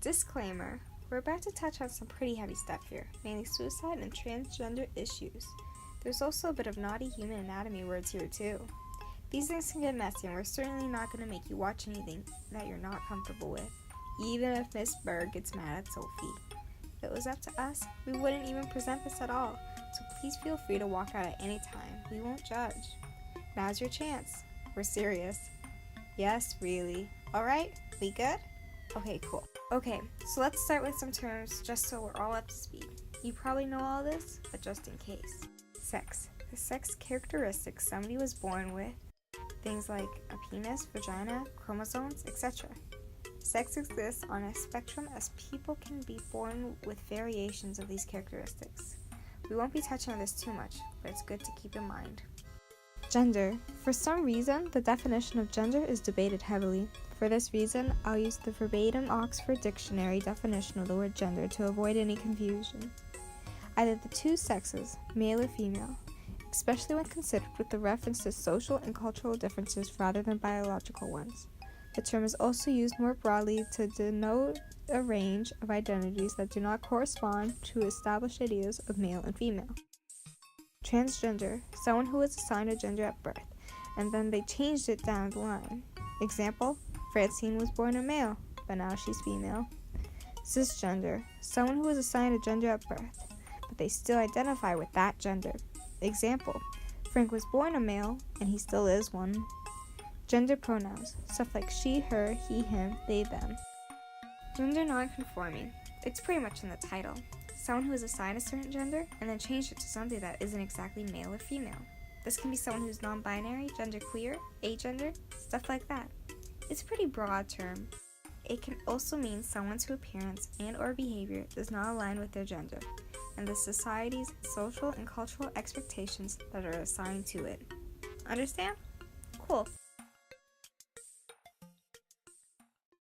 Disclaimer, we're about to touch on some pretty heavy stuff here, mainly suicide and transgender issues. There's also a bit of naughty human anatomy words here too. These things can get messy, and we're certainly not going to make you watch anything that you're not comfortable with, even if Miss Berg gets mad at Sophie. If it was up to us, we wouldn't even present this at all, so please feel free to walk out at any time. We won't judge. Now's your chance. We're serious. Yes, really. Alright, we good? Okay, cool. Okay, so let's start with some terms just so we're all up to speed. You probably know all this, but just in case. Sex. The sex characteristics somebody was born with, things like a penis, vagina, chromosomes, etc. Sex exists on a spectrum as people can be born with variations of these characteristics. We won't be touching on this too much, but it's good to keep in mind. Gender. For some reason, the definition of gender is debated heavily. For this reason, I'll use the verbatim Oxford Dictionary definition of the word gender to avoid any confusion. Either the two sexes, male or female, especially when considered with the reference to social and cultural differences rather than biological ones. The term is also used more broadly to denote a range of identities that do not correspond to established ideas of male and female. Transgender, someone who was assigned a gender at birth, and then they changed it down the line. Example, Francine was born a male, but now she's female. Cisgender, someone who was assigned a gender at birth, but they still identify with that gender. Example, Frank was born a male, and he still is one. Gender pronouns, stuff like she, her, he, him, they, them. Gender nonconforming, it's pretty much in the title. Someone who is assigned a certain gender and then changed it to something that isn't exactly male or female. This can be someone who's non-binary, genderqueer, agender, stuff like that. It's a pretty broad term. It can also mean someone's appearance and or behavior does not align with their gender, and the society's social and cultural expectations that are assigned to it. Understand? Cool.